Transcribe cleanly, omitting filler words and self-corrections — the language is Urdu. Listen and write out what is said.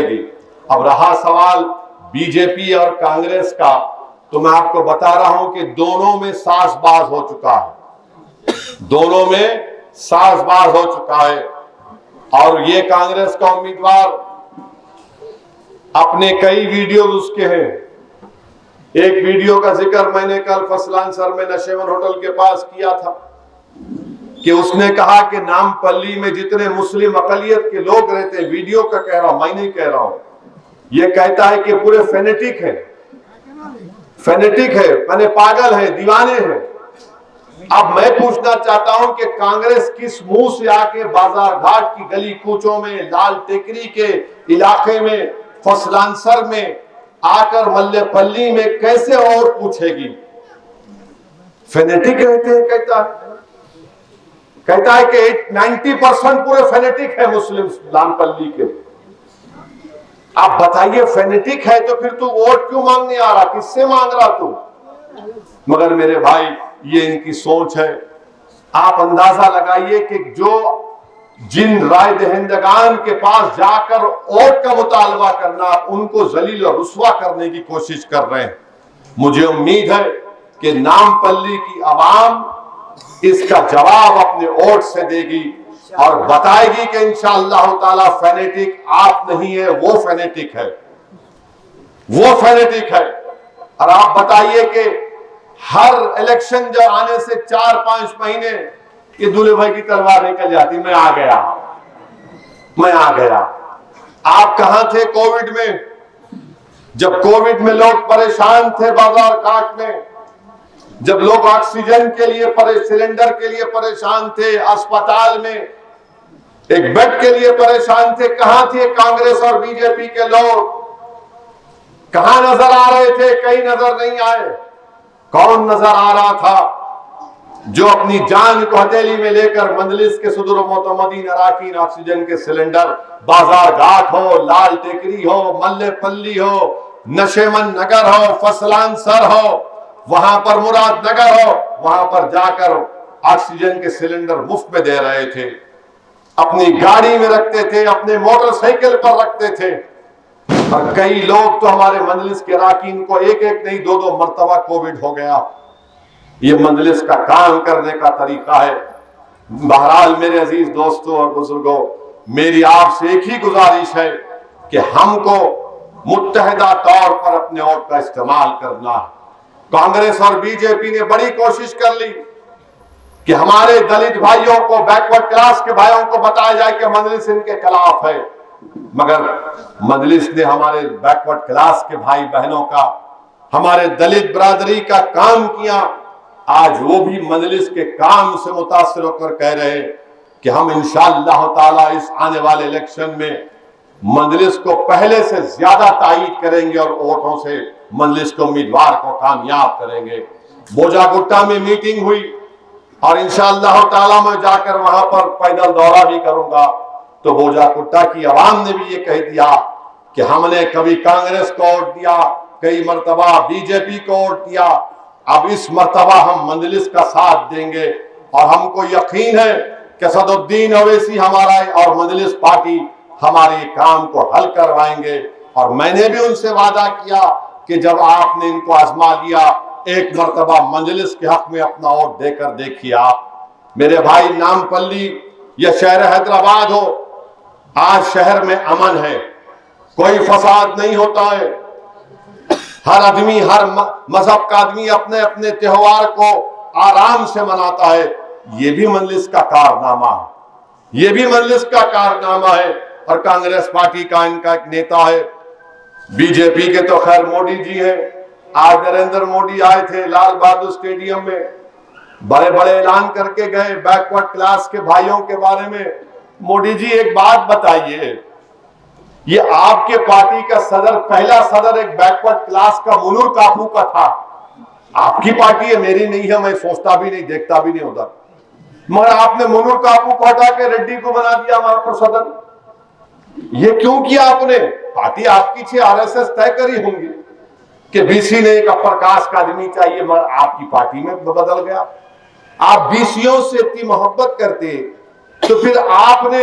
گی. اب رہا سوال بی جے پی اور کانگریس کا، تو میں آپ کو بتا رہا ہوں کہ دونوں میں ساز باز ہو چکا ہے، دونوں میں ساز باز ہو چکا ہے. اور یہ کانگریس کا امیدوار اپنے کئی ویڈیوز اس کے ہیں. ایک ویڈیو کا ذکر میں نے کل فسلانسر میں نشیمن ہوٹل کے پاس کیا تھا کہ اس نے کہا کہ نام پلی میں جتنے مسلم اقلیت کے لوگ رہتے ہیں، ویڈیو کا کہہ رہا ہوں، میں نہیں کہہ رہا ہوں، یہ کہتا ہے کہ پورے فینیٹک ہے، فینیٹک ہے، یعنی پاگل ہے، دیوانے ہیں. اب میں پوچھنا چاہتا ہوں کہ کانگریس کس منہ سے آ کے بازار گھاٹ کی گلی کوچوں میں، لال ٹیکری کے علاقے میں، فسلانسر میں آ کر ملے پلی میں کیسے اور پوچھے گی؟ فینیٹک رہتے ہیں کہتا ہے کہ 90% پورے فینیٹک ہے مسلم لال پلی کے. آپ بتائیے فینیٹک ہے تو پھر تو ووٹ کیوں مانگنے آ رہا؟ کس سے مانگ رہا تو؟ مگر میرے بھائی یہ ان کی سوچ ہے. آپ اندازہ لگائیے کہ جن رائے دہندگان کے پاس جا کر ووٹ کا مطالبہ کرنا، ان کو ذلیل و رسوا کرنے کی کوشش کر رہے ہیں. مجھے امید ہے کہ نام پلی کی عوام اس کا جواب اپنے ووٹ سے دے گی اور بتائے گی کہ انشاءاللہ تعالی فینیٹک آپ نہیں ہے، وہ فینیٹک ہے، وہ فینیٹک ہے. اور آپ بتائیے کہ ہر الیکشن جو آنے سے 4-5 مہینے کہ دولے بھائی کی تلوار نکل جاتی، میں آ گیا. آپ کہاں تھے کووڈ میں؟ جب کووڈ میں لوگ پریشان تھے بازار گھاٹ میں، جب لوگ آکسیجن کے لیے سلنڈر کے لیے پریشان تھے، اسپتال میں ایک بیڈ کے لیے پریشان تھے، کہاں تھے کانگریس اور بی جے پی کے لوگ؟ کہاں نظر آ رہے تھے؟ کہیں نظر نہیں آئے. کون نظر آ رہا تھا؟ جو اپنی جان کو ہتھیلی میں لے کر مجلس کے صدر و معتمدین اراکین آکسیجن کے سلنڈر بازار گھاٹ ہو، لال ٹیکری ہو، ملے پلی ہو، نشیمن نگر ہو، فسلانسر ہو، وہاں پر مراد نگر ہو، وہاں پر جا کر آکسیجن کے سلنڈر مفت میں دے رہے تھے. اپنی گاڑی میں رکھتے تھے، اپنے موٹر سائیکل پر رکھتے تھے. اور کئی لوگ تو ہمارے مجلس کے اراکین کو ایک نہیں 2 مرتبہ کووڈ ہو گیا. یہ مجلس کا کام کرنے کا طریقہ ہے. بہرحال میرے عزیز دوستوں اور بزرگوں، میری آپ سے ایک ہی گزارش ہے کہ ہم کو متحدہ طور پر اپنے ووٹ کا استعمال کرنا. کانگریس اور بی جے پی نے بڑی کوشش کر لی کہ ہمارے دلت بھائیوں کو، بیکورڈ کلاس کے بھائیوں کو بتایا جائے کہ مجلس ان کے خلاف ہے، مگر مجلس نے ہمارے بیکورڈ کلاس کے بھائی بہنوں کا، ہمارے دلت برادری کا کام کیا. آج وہ بھی مجلس کے کام سے متاثر ہو کر کہہ رہے کہ ہم انشاءاللہ تعالی اس آنے والے الیکشن میں مجلس کو پہلے سے زیادہ تائید کریں گے اور ووٹوں سے مجلس کے امیدوار کو کامیاب کریں گے. بوجا گٹا میں میٹنگ ہوئی اور انشاءاللہ تعالی میں جا کر وہاں پر پیدل دورہ بھی کروں گا. تو بوجا گٹا کی عوام نے بھی یہ کہہ دیا کہ ہم نے کبھی کانگریس کو ووٹ دیا، کئی مرتبہ بی جے پی کو ووٹ دیا، اب اس مرتبہ ہم مجلس کا ساتھ دیں گے اور ہم کو یقین ہے کہ اسد الدین اویسی ہمارا اور مجلس پارٹی ہمارے کام کو حل کروائیں گے. اور میں نے بھی ان سے وعدہ کیا کہ جب آپ نے ان کو آزما لیا، ایک مرتبہ مجلس کے حق میں اپنا ووٹ دے کر دیکھیے. آپ میرے بھائی، نام پلی یا شہر حیدرآباد ہو، آج شہر میں امن ہے، کوئی فساد نہیں ہوتا ہے. ہر آدمی، ہر مذہب کا آدمی اپنے اپنے تہوار کو آرام سے مناتا ہے. یہ بھی مجلس کا کارنامہ ہے، یہ بھی مجلس کا کارنامہ ہے. اور کانگریس پارٹی کا ان کا ایک نیتا ہے، بی جے پی کے تو خیر موڈی جی ہیں. آج نریندر موڈی آئے تھے لال بہادر اسٹیڈیم میں، بڑے بڑے اعلان کر کے گئے بیکورڈ کلاس کے بھائیوں کے بارے میں. موڈی جی ایک بات بتائیے، یہ آپ کے پارٹی کا صدر، پہلا صدر ایک بیکورڈ کلاس کا منور کاپو کا تھا. آپ کی پارٹی ہے، میری نہیں ہے، میں سوچتا بھی نہیں، دیکھتا بھی نہیں ادھر. مگر آپ نے منور کاپو کو ہٹا کے ریڈی کو بنا دیا وہاں پر صدر. یہ کیوں کیا آپ نے؟ پارٹی آپ کی تھی، آر ایس ایس طے کری ہوں گی کہ بی سی نے ایک اپر کاسٹ کا آدمی چاہیے، مگر آپ کی پارٹی میں بدل گیا. آپ بی سیوں سے اتنی محبت کرتے تو پھر آپ نے